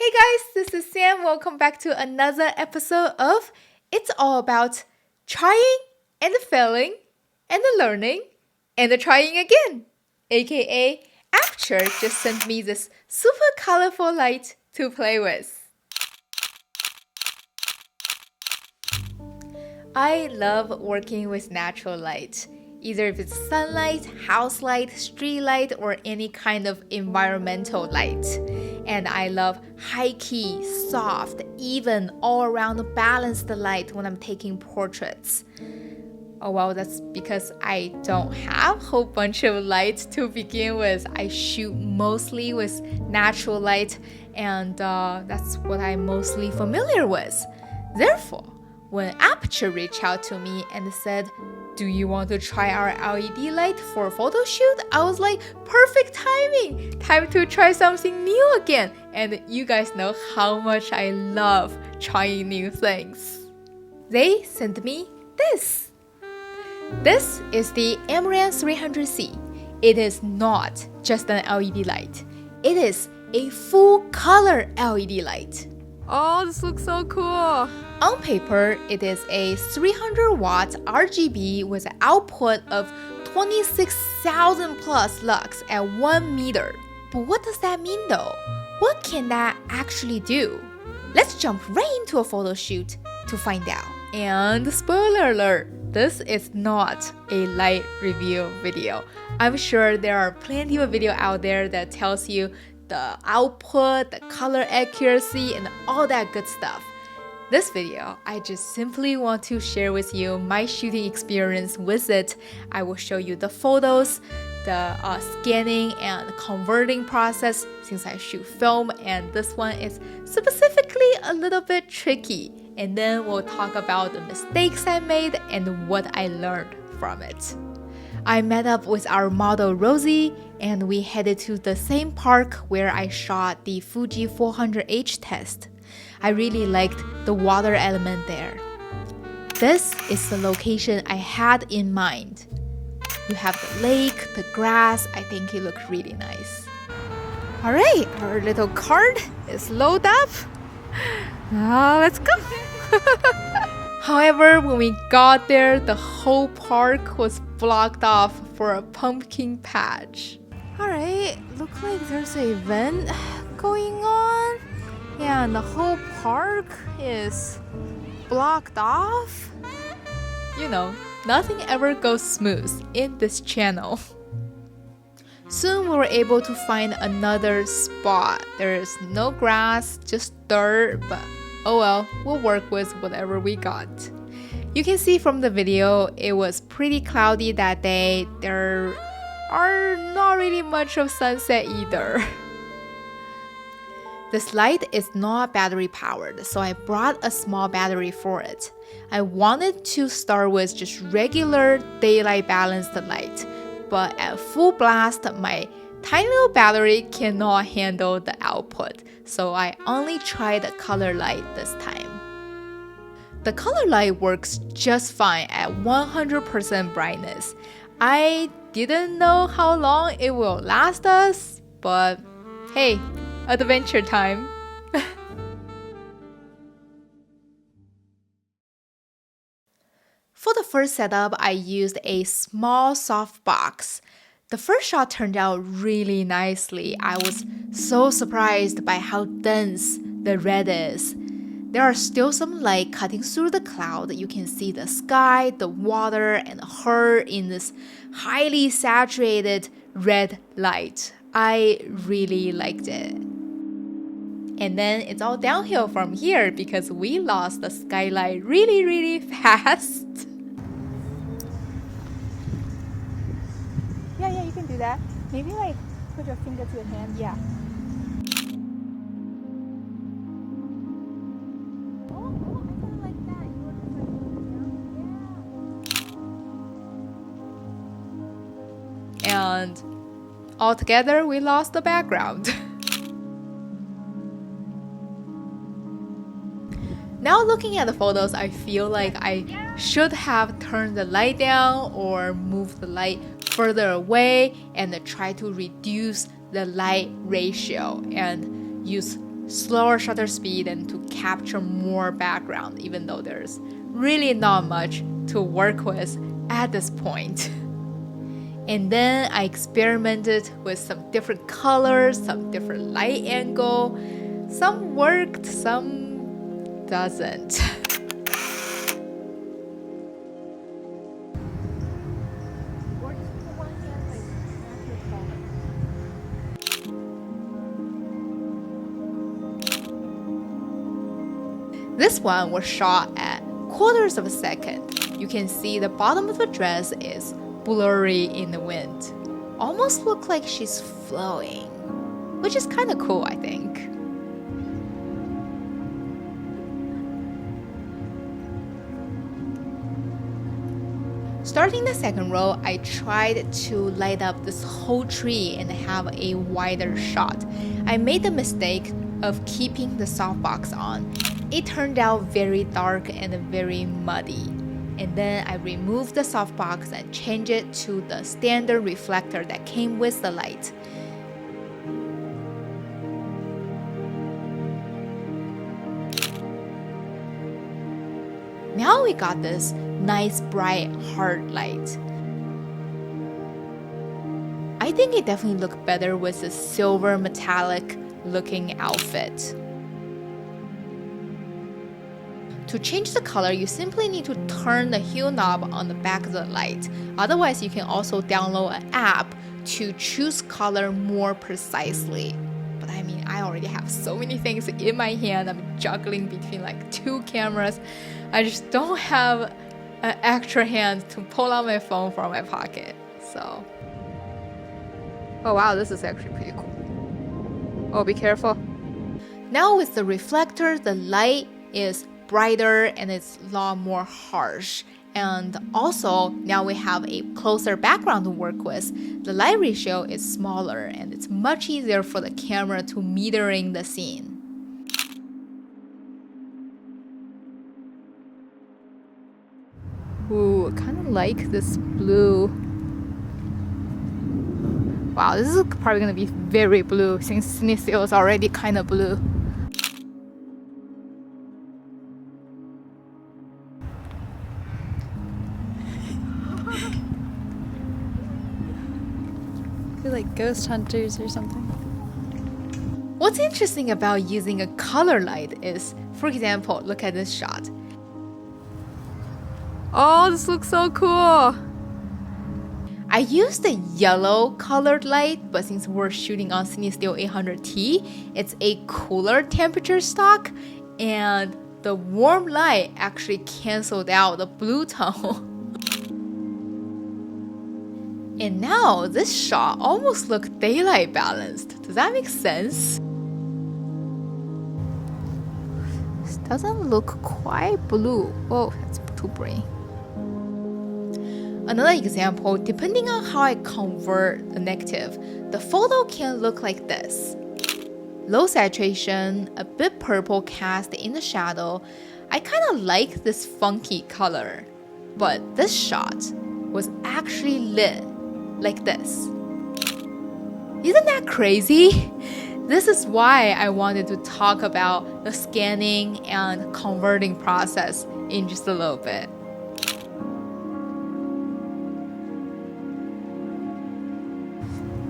Hey guys, this is Sam. Welcome back to another episode of It's All About Trying and Failing and Learning and Trying Again, aka Aperture just sent me this super colorful light to play with. I love working with natural light, either if it's sunlight, house light, street light, or any kind of environmental light. And I love high-key, soft, even, all-around balanced light when I'm taking portraits. Oh well, that's because I don't have a whole bunch of light to begin with. I shoot mostly with natural light, and that's what I'm mostly familiar with. Therefore, when Aperture reached out to me and said, "Do you want to try our LED light for a photo shoot?" I was like, perfect timing! Time to try something new again. And you guys know how much I love trying new things. They sent me this. This is the Amaran 300C. It is not just an LED light. It is a full color LED light. Oh, this looks so cool. On paper, it is a 300 watt RGB with an output of 26,000 plus lux at 1 meter. But what does that mean though? What can that actually do? Let's jump right into a photo shoot to find out. And spoiler alert, this is not a light review video. I'm sure there are plenty of video out there that tells you the output, the color accuracy, and all that good stuff. This video, I just simply want to share with you my shooting experience with it. I will show you the photos, the scanning and converting process since I shoot film, and this one is specifically a little bit tricky. And then we'll talk about the mistakes I made and what I learned from it. I met up with our model Rosie, and we headed to the same park where I shot the Fuji 400H test. I really liked the water element there. This is the location I had in mind. You have the lake, the grass. I think it looked really nice. Alright, our little cart is loaded up. Now let's go. However, when we got there, the whole park was blocked off for a pumpkin patch. Alright, looks like there's an event going on. Yeah, and the whole park is blocked off. You know, nothing ever goes smooth in this channel. Soon we were able to find another spot. There is no grass, just dirt, but oh well, we'll work with whatever we got. You can see from the video, it was pretty cloudy that day. There are not really much of sunset either. This light is not battery powered, so I brought a small battery for it. I wanted to start with just regular daylight balanced light, but at full blast, my tiny little battery cannot handle the output, so I only tried the color light this time. The color light works just fine at 100% brightness. I didn't know how long it will last us, but hey, adventure time. For the first setup, I used a small softbox. The first shot turned out really nicely. I was so surprised by how dense the red is. There are still some light cutting through the cloud. You can see the sky, the water, and her in this highly saturated red light. I really liked it. And then it's all downhill from here because we lost the skylight really fast. Yeah, you can do that. Maybe like put your finger to your hand. Yeah. And altogether, we lost the background. Now looking at the photos, I feel like I should have turned the light down or moved the light further away and try to reduce the light ratio and use slower shutter speed and to capture more background, even though there's really not much to work with at this point. And then I experimented with some different colors, some different light angle. Some worked, some doesn't. This one was shot at quarters of a second. You can see the bottom of the dress is blurry in the wind. Almost look like she's flowing, which is kind of cool, I think. Starting the second row, I tried to light up this whole tree and have a wider shot. I made the mistake of keeping the softbox on. It turned out very dark and very muddy. And then I removed the softbox and changed it to the standard reflector that came with the light. Now we got this nice bright hard light. I think it definitely looked better with a silver metallic looking outfit. To change the color, you simply need to turn the hue knob on the back of the light. Otherwise, you can also download an app to choose color more precisely. But I mean, I already have so many things in my hand. I'm juggling between like 2 cameras. I just don't have an extra hand to pull out my phone from my pocket. So, oh wow, this is actually pretty cool. Oh, be careful. Now with the reflector, the light is brighter and it's a lot more harsh. And also, now we have a closer background to work with. The light ratio is smaller and it's much easier for the camera to metering the scene. Ooh, I kind of like this blue. Wow, this is probably going to be very blue since Cinestill is already kind of blue. They're like ghost hunters or something. What's interesting about using a color light is, for example, look at this shot. Oh, this looks so cool! I used a yellow colored light, but since we're shooting on Cinestill 800T, it's a cooler temperature stock, and the warm light actually canceled out the blue tone. And now this shot almost looks daylight balanced. Does that make sense? This doesn't look quite blue. Oh, that's too bright. Another example, depending on how I convert the negative, the photo can look like this. Low saturation, a bit purple cast in the shadow. I kind of like this funky color, but this shot was actually lit like this. Isn't that crazy? This is why I wanted to talk about the scanning and converting process in just a little bit.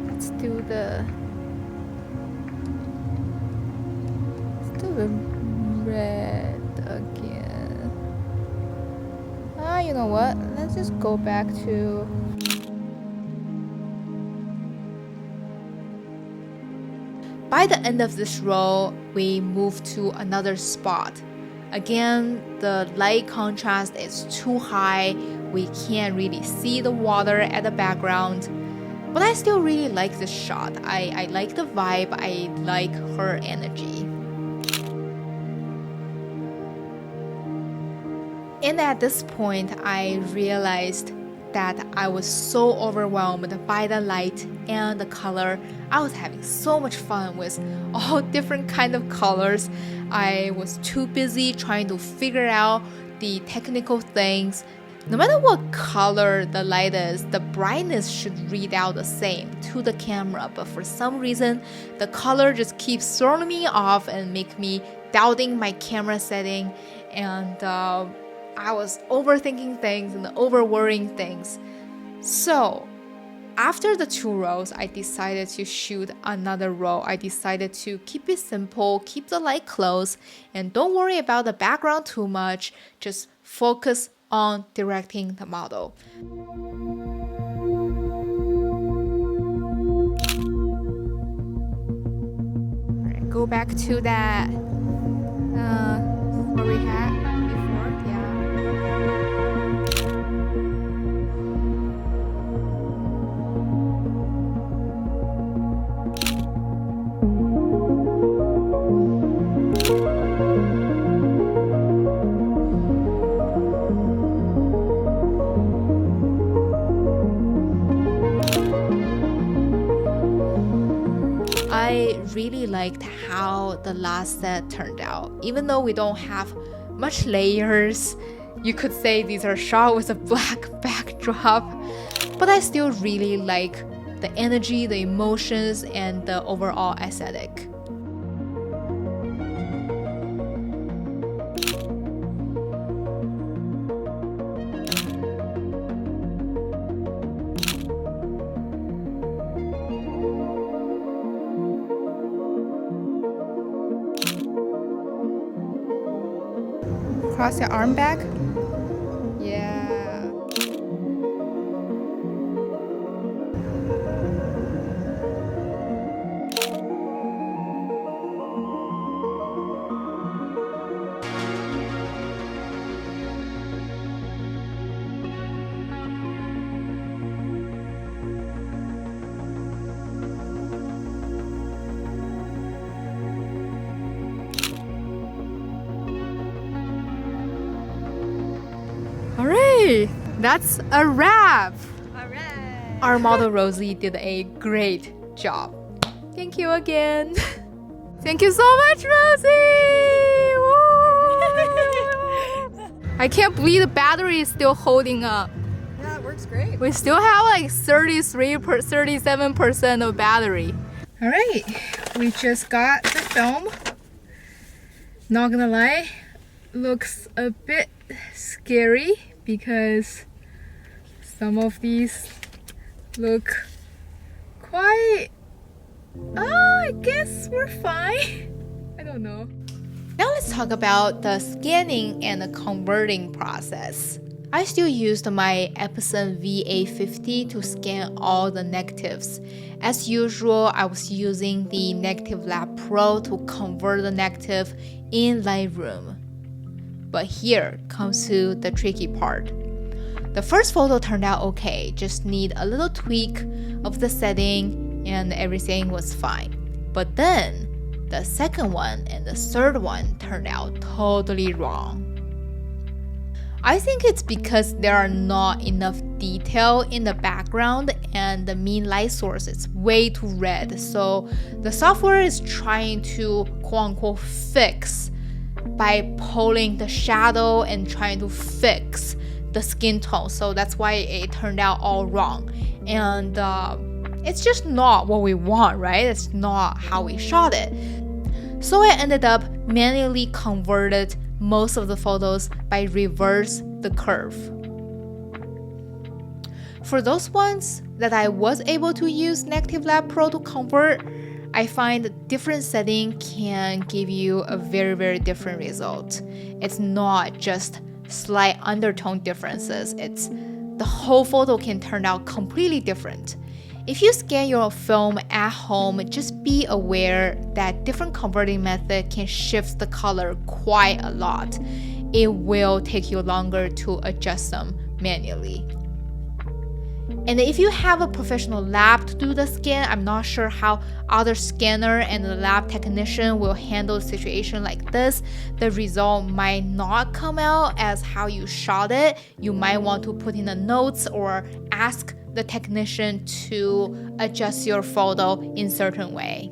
Let's do the red again. You know what? Let's just go back to By the end of this row, we move to another spot. Again, the light contrast is too high. We can't really see the water at the background. But I still really like this shot. I like the vibe. I like her energy. And at this point, I realized that I was so overwhelmed by the light and the color. I was having so much fun with all different kind of colors. I was too busy trying to figure out the technical things No matter what color the light is, the brightness should read out the same to the camera, but for some reason, the color just keeps throwing me off and make me doubting my camera setting, and I was overthinking things and over-worrying things. So after the 2 rows, I decided to shoot another row. I decided to keep it simple, keep the light close, and don't worry about the background too much. Just focus on directing the model. All right, go back to that where we had before. Yeah. I really liked how the last set turned out. Even though we don't have much layers, you could say these are shot with a black backdrop, but I still really like the energy, the emotions, and the overall aesthetic. Cross your arm back. Yeah. Alright, that's a wrap. Alright. Our model Rosie did a great job. Thank you again. Thank you so much, Rosie. I can't believe the battery is still holding up. Yeah, it works great. We still have like 37% of battery. Alright, we just got the film. Not gonna lie, looks a bit scary because some of these look quite... I guess we're fine. I don't know. Now let's talk about the scanning and the converting process. I still used my Epson VA50 to scan all the negatives. As usual, I was using the Negative Lab Pro to convert the negative in Lightroom. But here comes to the tricky part. The first photo turned out okay, just need a little tweak of the setting and everything was fine. But then, the second one and the third one turned out totally wrong. I think it's because there are not enough detail in the background and the main light source is way too red. So the software is trying to quote-unquote fix by pulling the shadow and trying to fix the skin tone. So that's why it turned out all wrong. And it's just not what we want, right? It's not how we shot it. So I ended up manually converted most of the photos by reverse the curve. For those ones that I was able to use Negative Lab Pro to convert, I find different setting can give you a very, very different result. It's not just slight undertone differences, it's the whole photo can turn out completely different. If you scan your film at home, just be aware that different converting method can shift the color quite a lot. It will take you longer to adjust them manually. And if you have a professional lab to do the scan, I'm not sure how other scanner and the lab technician will handle a situation like this. The result might not come out as how you shot it. You might want to put in the notes or ask the technician to adjust your photo in certain way.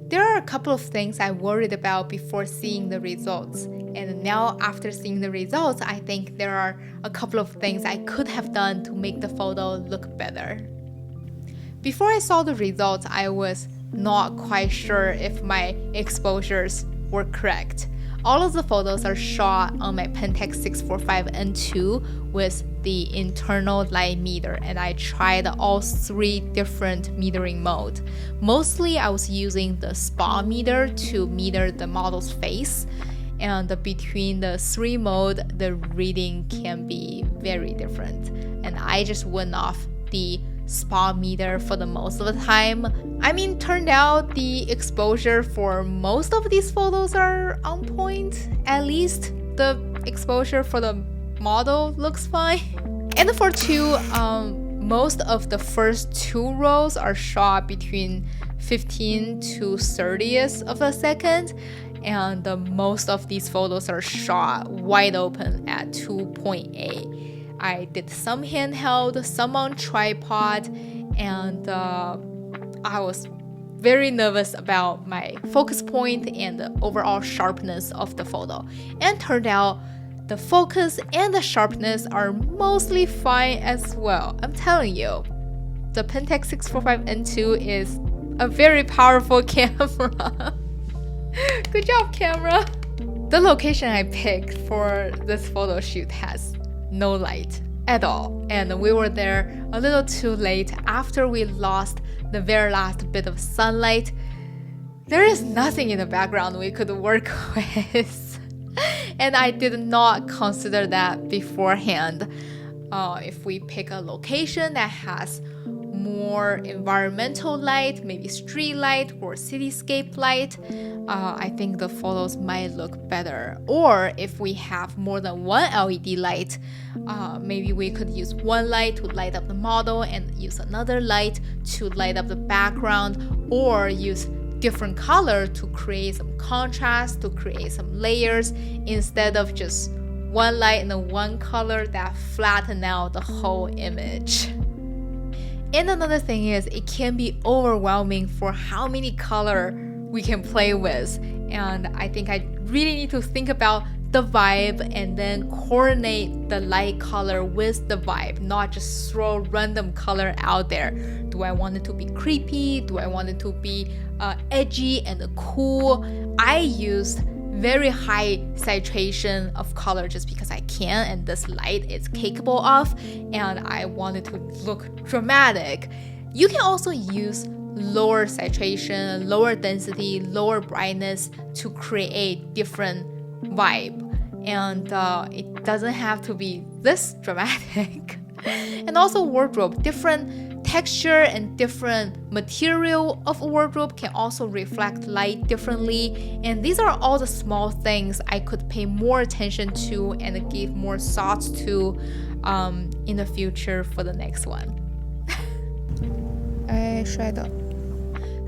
There are a couple of things I worried about before seeing the results. And now after seeing the results, I think there are a couple of things I could have done to make the photo look better. Before I saw the results, I was not quite sure if my exposures were correct. All of the photos are shot on my Pentax 645NII with the internal light meter, and I tried all 3 different metering modes. Mostly I was using the spa meter to meter the model's face, and between the 3 modes, the reading can be very different. And I just went off the spa meter for the most of the time. I mean, turned out the exposure for most of these photos are on point. At least the exposure for the model looks fine. And for 2, most of the first 2 rows are shot between 15 to 30th of a second, and most of these photos are shot wide open at 2.8. I did some handheld, some on tripod, and I was very nervous about my focus point and the overall sharpness of the photo. And turned out the focus and the sharpness are mostly fine as well. I'm telling you, the Pentax 645NII is a very powerful camera. Good job, camera! The location I picked for this photo shoot has no light at all, and we were there a little too late after we lost the very last bit of sunlight. There is nothing in the background we could work with, and I did not consider that beforehand. If we pick a location that has more environmental light, maybe street light or cityscape light, I think the photos might look better. Or if we have more than one LED light, maybe we could use one light to light up the model and use another light to light up the background, or use different color to create some contrast, to create some layers, instead of just one light and one color that flatten out the whole image. And another thing is, it can be overwhelming for how many color we can play with. And I think I really need to think about the vibe and then coordinate the light color with the vibe, not just throw random color out there. Do I want it to be creepy? Do I want it to be edgy and cool? I used very high saturation of color just because I can, and this light is capable of, and I wanted to look dramatic. You can also use lower saturation, lower density, lower brightness to create different vibe, and it doesn't have to be this dramatic. And also wardrobe, different texture and different material of a wardrobe can also reflect light differently, and these are all the small things I could pay more attention to and give more thoughts to in the future for the next one.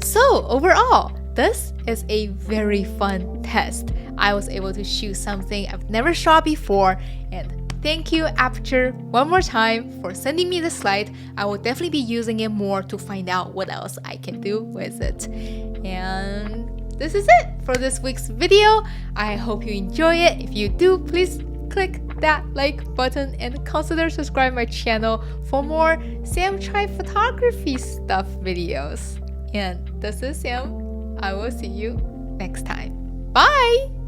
So overall, this is a very fun test. I was able to shoot something I've never shot before, and thank you, Aperture, one more time for sending me the slide. I will definitely be using it more to find out what else I can do with it. And this is it for this week's video. I hope you enjoy it. If you do, please click that like button and consider subscribing my channel for more Sam Try Photography stuff videos. And this is Sam. I will see you next time. Bye!